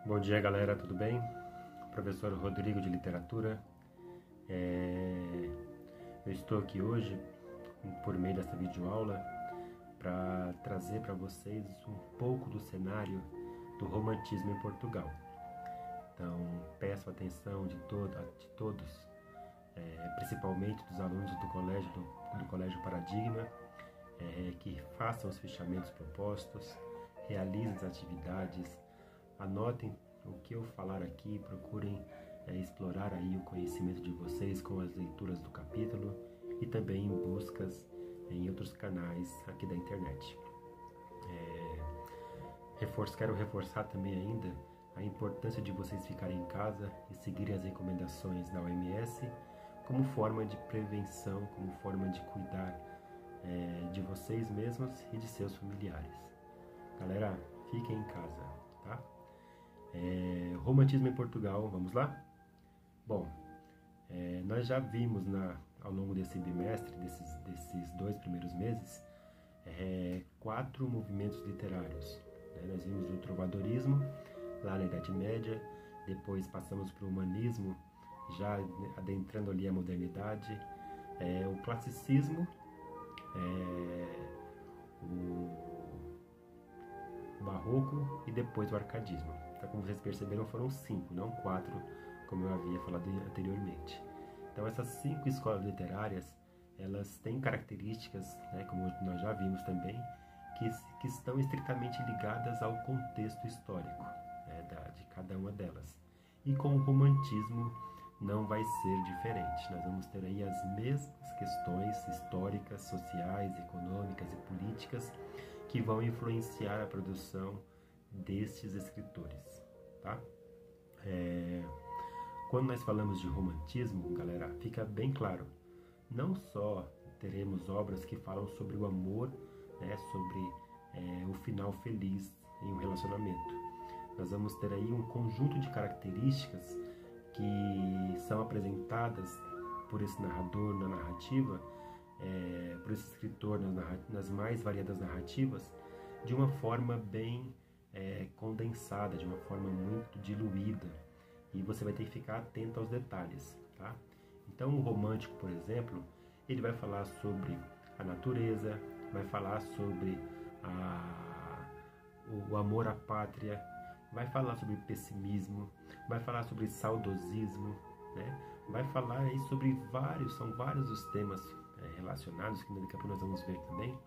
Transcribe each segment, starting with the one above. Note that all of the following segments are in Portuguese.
Bom dia, galera, tudo bem? Professor Rodrigo de Literatura. Eu estou aqui hoje, por meio dessa videoaula, para trazer para vocês um pouco do cenário do romantismo em Portugal. Então, peço a atenção de todos, principalmente dos alunos do Colégio Paradigma, que façam os fichamentos propostos, realizem as atividades, anotem o que eu falar aqui, procurem explorar aí o conhecimento de vocês com as leituras do capítulo e também em buscas em outros canais aqui da internet. Quero reforçar também ainda a importância de vocês ficarem em casa e seguirem as recomendações da OMS como forma de prevenção, como forma de cuidar de vocês mesmos e de seus familiares. Galera, fiquem em casa, tá? Romantismo em Portugal, vamos lá? Bom, nós já vimos ao longo desse bimestre, desses 2 primeiros meses, 4 movimentos literários. Nós vimos o trovadorismo, lá na Idade Média, depois passamos para o humanismo, já adentrando ali a modernidade, o classicismo, o barroco e depois o arcadismo. Então, como vocês perceberam, foram 5, não 4, como eu havia falado anteriormente. Então, essas 5 escolas literárias, elas têm características, como nós já vimos também, que estão estritamente ligadas ao contexto histórico de cada uma delas. E com o romantismo não vai ser diferente. Nós vamos ter aí as mesmas questões históricas, sociais, econômicas e políticas que vão influenciar a produção destes escritores, tá? Quando nós falamos de romantismo, galera, fica bem claro, não só teremos obras que falam sobre o amor, sobre o final feliz em um relacionamento. Nós vamos ter aí um conjunto de características que são apresentadas por esse narrador na narrativa, por esse escritor nas mais variadas narrativas, de uma forma bem condensada, de uma forma muito diluída, e você vai ter que ficar atento aos detalhes, tá? Então, o romântico, por exemplo, ele vai falar sobre a natureza, vai falar sobre o amor à pátria, vai falar sobre pessimismo, vai falar sobre saudosismo, vai falar aí sobre são vários os temas relacionados, que daqui a pouco nós vamos ver também,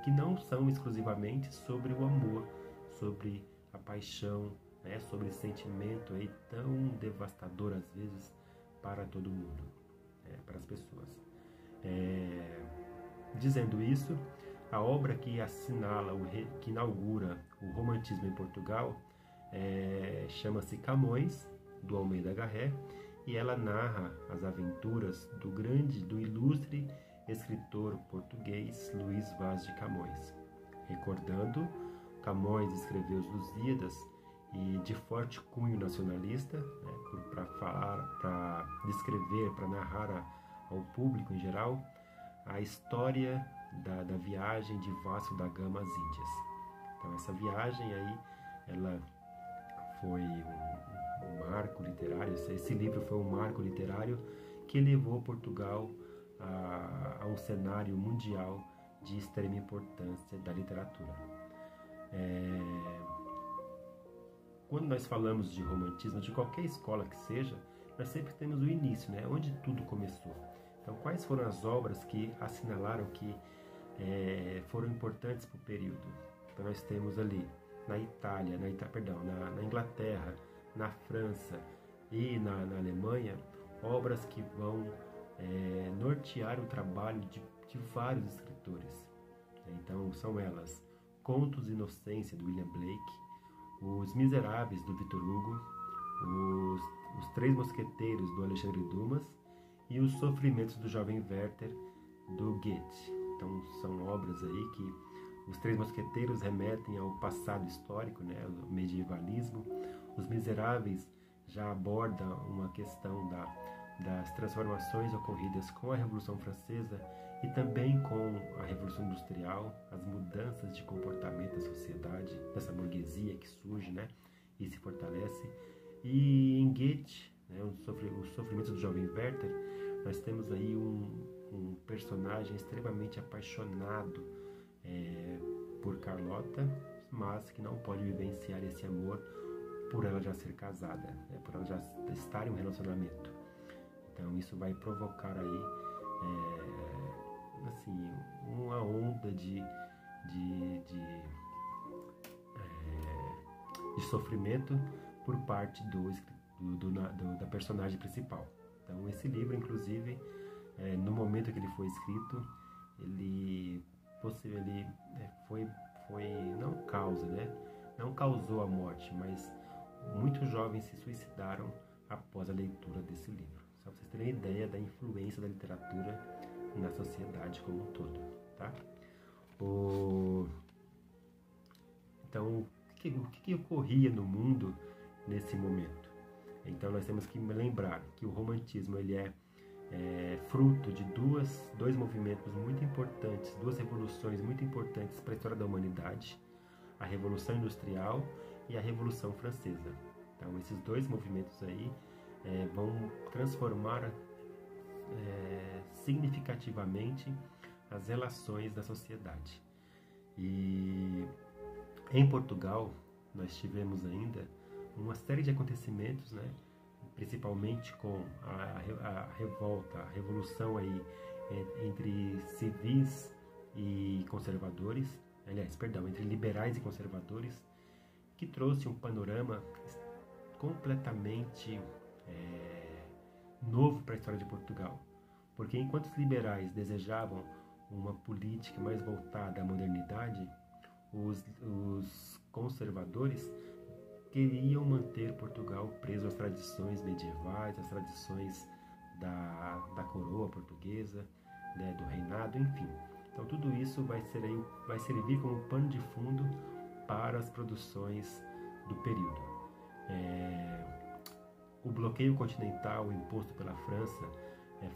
que não são exclusivamente sobre o amor, sobre a paixão, sobre esse sentimento aí tão devastador às vezes para todo mundo, para as pessoas. Dizendo isso, a obra que assinala, que inaugura o romantismo em Portugal, chama-se Camões, do Almeida Garré, e ela narra as aventuras do ilustre escritor português Luís Vaz de Camões. Recordando, Camões escreveu os Lusíadas, e de forte cunho nacionalista, para descrever, para narrar ao público em geral a história da viagem de Vasco da Gama às Índias. Então, essa viagem aí, ela foi um marco literário, esse livro foi um marco literário que levou Portugal a um cenário mundial de extrema importância da literatura. Quando nós falamos de romantismo, de qualquer escola que seja, nós sempre temos o início, onde tudo começou. Então, quais foram as obras que assinalaram que foram importantes para o período? Então, nós temos ali na Inglaterra, na França e na Alemanha, obras que vão nortear o trabalho de vários escritores. Então, são elas Contos de Inocência, do William Blake, Os Miseráveis, do Victor Hugo, Os Três Mosqueteiros, do Alexandre Dumas, e Os Sofrimentos do Jovem Werther, do Goethe. Então, são obras aí que Os Três Mosqueteiros remetem ao passado histórico, o medievalismo. Os Miseráveis já aborda uma questão das transformações ocorridas com a Revolução Francesa e também com a Revolução Industrial, as mudanças de comportamento da sociedade, dessa burguesia poesia que surge, né, e se fortalece. E em Goethe, né, os sofrimentos do jovem Werther, nós temos aí um personagem extremamente apaixonado por Carlota, mas que não pode vivenciar esse amor por ela já ser casada, né, por ela já estar em um relacionamento. Então isso vai provocar aí assim, uma onda de sofrimento por parte da personagem principal. Então esse livro, inclusive, no momento que ele foi escrito, ele não causou a morte, mas muitos jovens se suicidaram após a leitura desse livro. Só para vocês terem ideia da influência da literatura na sociedade como um todo, tá? Então, o que ocorria no mundo nesse momento? Então, nós temos que lembrar que o romantismo ele é fruto de dois movimentos muito importantes, duas revoluções muito importantes para a história da humanidade, a Revolução Industrial e a Revolução Francesa. Então, esses dois movimentos aí vão transformar significativamente as relações da sociedade. E em Portugal, nós tivemos ainda uma série de acontecimentos, né? Principalmente com a revolta, a revolução aí entre civis e conservadores, entre liberais e conservadores, que trouxe um panorama completamente novo para a história de Portugal. Porque enquanto os liberais desejavam uma política mais voltada à modernidade, os conservadores queriam manter Portugal preso às tradições medievais, às tradições da coroa portuguesa, né, do reinado, enfim. Então tudo isso vai servir como pano de fundo para as produções do período. O bloqueio continental imposto pela França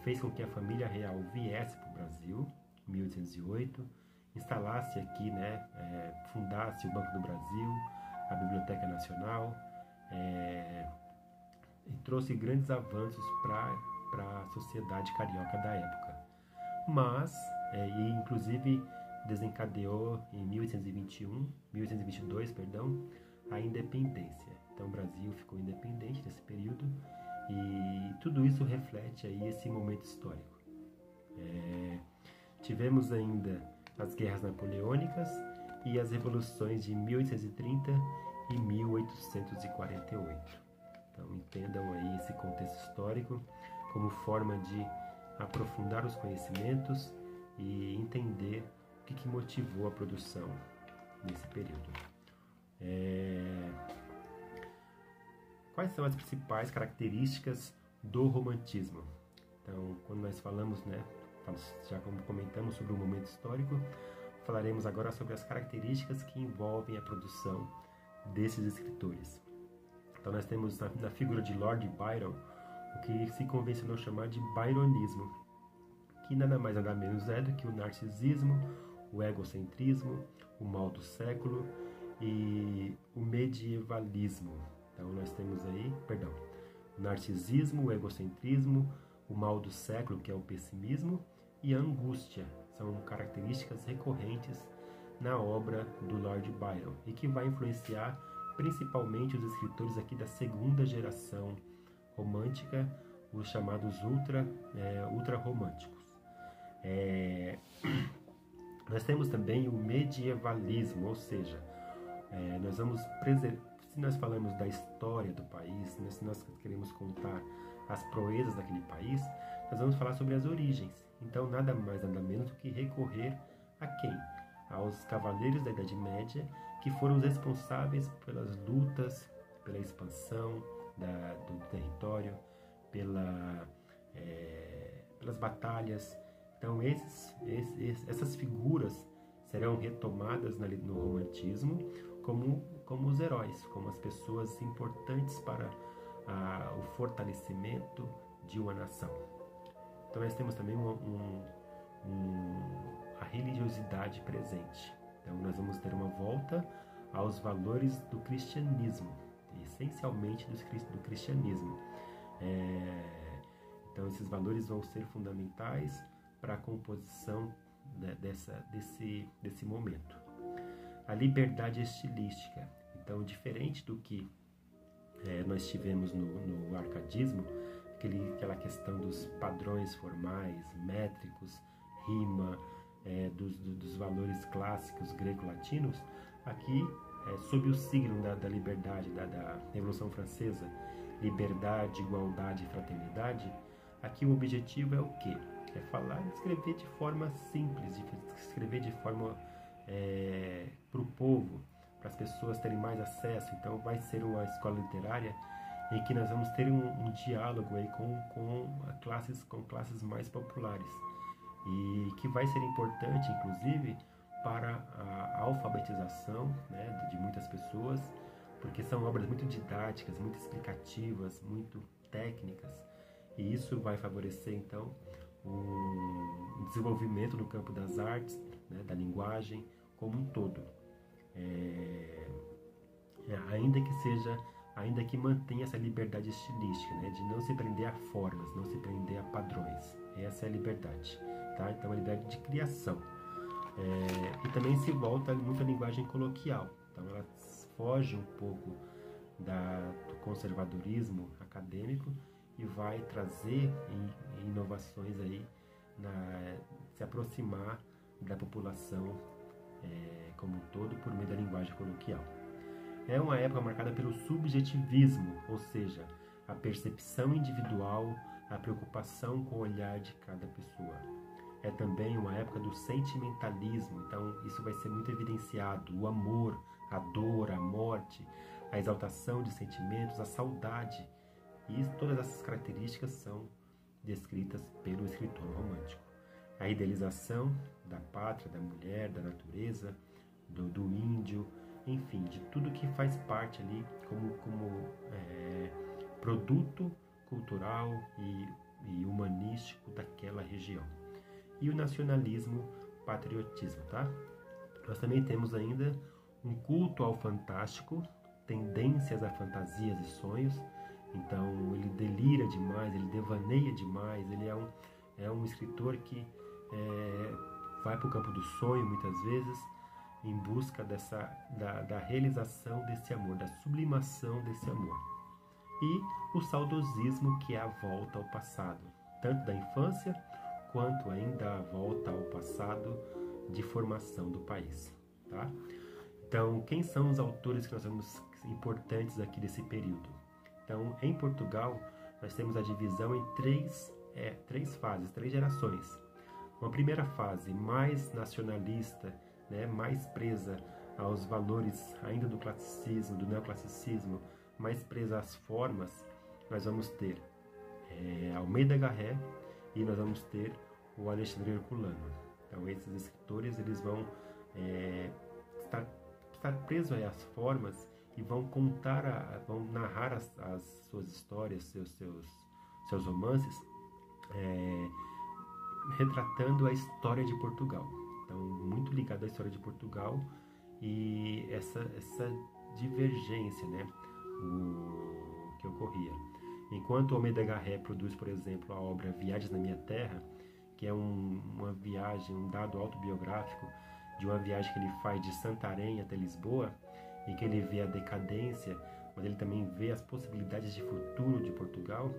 fez com que a família real viesse para o Brasil, em 1808, instalasse aqui, né, fundasse o Banco do Brasil, a Biblioteca Nacional, e trouxe grandes avanços para a sociedade carioca da época. Mas, inclusive, desencadeou em 1822, a independência. Então o Brasil ficou independente nesse período e tudo isso reflete aí esse momento histórico. Tivemos ainda as guerras napoleônicas e as revoluções de 1830 e 1848. Então entendam aí esse contexto histórico como forma de aprofundar os conhecimentos e entender o que motivou a produção nesse período. Quais são as principais características do romantismo? Então, quando nós falamos, né, já comentamos sobre o momento histórico, falaremos agora sobre as características que envolvem a produção desses escritores. Então, nós temos na figura de Lord Byron o que se convencionou chamar de byronismo, que nada mais nada menos é do que o narcisismo, o egocentrismo, o mal do século e o medievalismo. Então nós temos aí, o narcisismo, o egocentrismo, o mal do século, que é o pessimismo, e a angústia. São características recorrentes na obra do Lord Byron e que vai influenciar principalmente os escritores aqui da segunda geração romântica, os chamados ultra-românticos. Nós temos também o medievalismo, ou seja, se nós falamos da história do país, se nós queremos contar as proezas daquele país, nós vamos falar sobre as origens. Então, nada mais, nada menos do que recorrer a quem? Aos cavaleiros da Idade Média, que foram os responsáveis pelas lutas, pela expansão do território, pelas batalhas. Então, essas figuras serão retomadas no romantismo como os heróis, como as pessoas importantes para o fortalecimento de uma nação. Então nós temos também a religiosidade presente. Então nós vamos ter uma volta aos valores do cristianismo, essencialmente do cristianismo. Então, esses valores vão ser fundamentais para a composição desse momento. A liberdade estilística. Então, diferente do que nós tivemos no arcadismo, aquela questão dos padrões formais, métricos, rima, dos valores clássicos greco-latinos, aqui, sob o signo da liberdade, da Revolução Francesa, liberdade, igualdade e fraternidade, aqui o objetivo é o quê? É falar e escrever de forma simples, escrever de forma para o povo, para as pessoas terem mais acesso. Então vai ser uma escola literária em que nós vamos ter um diálogo aí com classes mais populares, e que vai ser importante, inclusive, para a alfabetização, né, de muitas pessoas, porque são obras muito didáticas, muito explicativas, muito técnicas, e isso vai favorecer, então, um desenvolvimento no campo das artes, né, da linguagem como um todo. Ainda que mantenha essa liberdade estilística, né, de não se prender a formas, não se prender a padrões. Essa é a liberdade, tá? Então, a liberdade de criação. E também se volta muito à linguagem coloquial. Então, ela foge um pouco do conservadorismo acadêmico e vai trazer inovações aí, se aproximar da população como um todo por meio da linguagem coloquial. É uma época marcada pelo subjetivismo, ou seja, a percepção individual, a preocupação com o olhar de cada pessoa. É também uma época do sentimentalismo, então isso vai ser muito evidenciado, o amor, a dor, a morte, a exaltação de sentimentos, a saudade. E todas essas características são descritas pelo escritor romântico. A idealização da pátria, da mulher, da natureza, do índio, enfim, de tudo que faz parte ali como produto cultural e humanístico daquela região. E o nacionalismo, patriotismo, tá? Nós também temos ainda um culto ao fantástico, tendências a fantasias e sonhos. Então, ele delira demais, ele devaneia demais, ele é um escritor que vai para o campo do sonho, muitas vezes, em busca da realização desse amor, da sublimação desse amor. E o saudosismo, que é a volta ao passado, tanto da infância, quanto ainda a volta ao passado de formação do país, tá? Então, quem são os autores que nós vemos importantes aqui desse período? Então, em Portugal, nós temos a divisão em três fases, 3 gerações. Uma primeira fase mais nacionalista, né, mais presa aos valores ainda do classicismo, do neoclassicismo, mais presa às formas. Nós vamos ter Almeida Garré e nós vamos ter o Alexandre Herculano. Então, esses escritores eles vão estar presos às formas e vão vão narrar as suas histórias, seus romances, retratando a história de Portugal. Então, muito ligado à história de Portugal e essa divergência, né, que ocorria. Enquanto Almeida Garré produz, por exemplo, a obra Viagens na Minha Terra, que é uma viagem, um dado autobiográfico de uma viagem que ele faz de Santarém até Lisboa, em que ele vê a decadência, mas ele também vê as possibilidades de futuro de Portugal.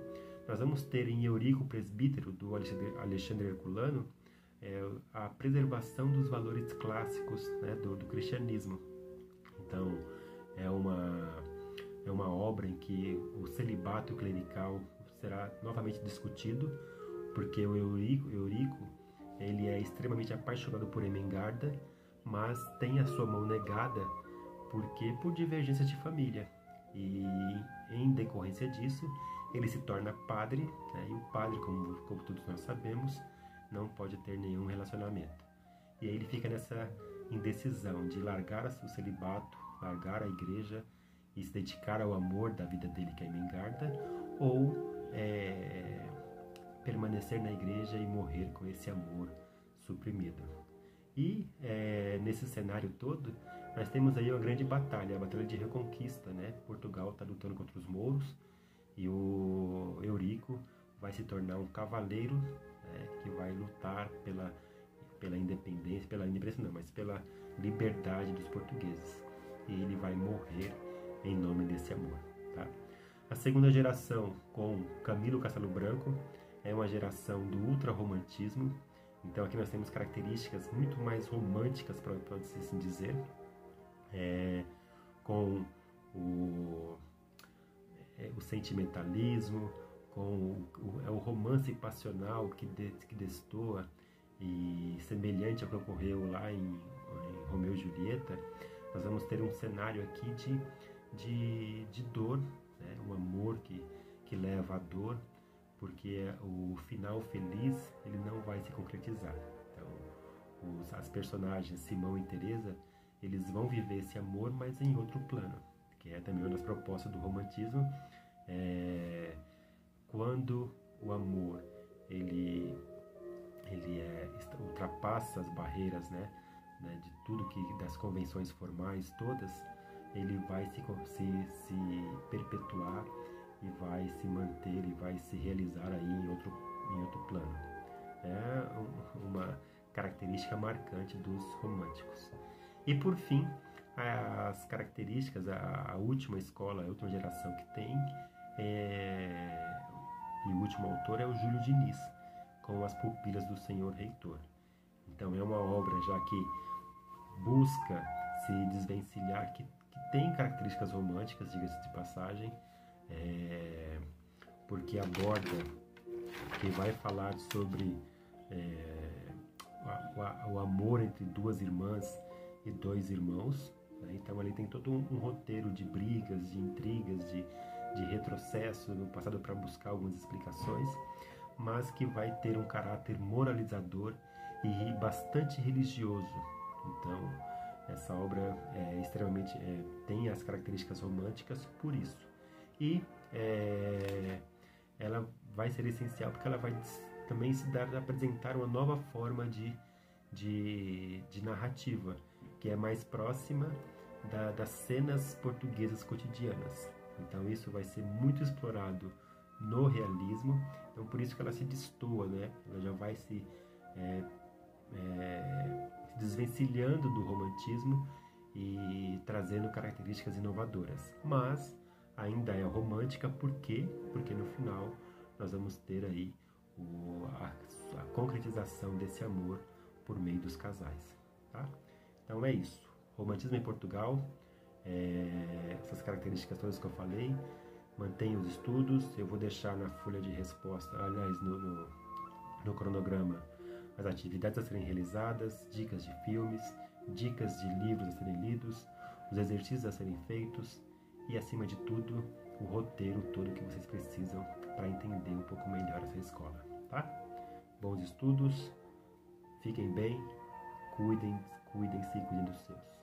Nós vamos ter em Eurico Presbítero, do Alexandre Herculano, a preservação dos valores clássicos, né, do cristianismo. Então, é uma obra em que o celibato clerical será novamente discutido, porque o Eurico ele é extremamente apaixonado por Ermengarda, mas tem a sua mão negada por divergência de família. E em decorrência disso, ele se torna padre, né? E o padre, como todos nós sabemos, não pode ter nenhum relacionamento. E aí ele fica nessa indecisão de largar o celibato, largar a igreja e se dedicar ao amor da vida dele, que é Ermengarda, ou permanecer na igreja e morrer com esse amor suprimido. E nesse cenário todo, nós temos aí uma grande batalha, a Batalha de Reconquista, né? Portugal está lutando contra os mouros e o Eurico vai se tornar um cavaleiro, né? Que vai lutar pela independência não, mas pela liberdade dos portugueses. E ele vai morrer em nome desse amor, tá? A segunda geração, com Camilo Castelo Branco, é uma geração do ultra-romantismo. Então aqui nós temos características muito mais românticas, pode-se assim dizer, com o sentimentalismo, com o romance passional que destoa, e semelhante ao que ocorreu lá em Romeu e Julieta. Nós vamos ter um cenário aqui de dor, né? Um amor que leva à dor, porque o final feliz ele não vai se concretizar. Então, as personagens Simão e Teresa, eles vão viver esse amor, mas em outro plano, que é também uma das propostas do romantismo. Quando o amor ele ultrapassa as barreiras, né, de tudo das convenções formais todas, ele vai se perpetuar e vai se manter e vai se realizar aí em outro plano. É uma característica marcante dos românticos. E por fim, as características, a última escola, a última geração que tem, e o último autor é o Júlio Diniz, com As Pupilas do Senhor Reitor. Então é uma obra já que busca se desvencilhar, que tem características românticas, diga-se de passagem, porque aborda, que vai falar sobre o amor entre duas irmãs e dois irmãos, né? Então ali tem todo um roteiro de brigas, de intrigas, de retrocesso no passado para buscar algumas explicações, mas que vai ter um caráter moralizador e bastante religioso. Então essa obra extremamente tem as características românticas por isso, e ela vai ser essencial porque ela vai também apresentar uma nova forma de narrativa, que é mais próxima das cenas portuguesas cotidianas. Então isso vai ser muito explorado no realismo, então por isso que ela se destoa, né? Ela já vai se desvencilhando do romantismo e trazendo características inovadoras, mas ainda é romântica. Por quê? Porque no final nós vamos ter aí a concretização desse amor por meio dos casais, tá? Então é isso. Romantismo em Portugal, essas características todas que eu falei. Mantenha os estudos. Eu vou deixar na folha de resposta, aliás, no cronograma, as atividades a serem realizadas, dicas de filmes, dicas de livros a serem lidos, os exercícios a serem feitos e, acima de tudo, o roteiro todo que vocês precisam para entender um pouco melhor essa escola, tá? Bons estudos, fiquem bem, cuidem-se e cuidem dos seus.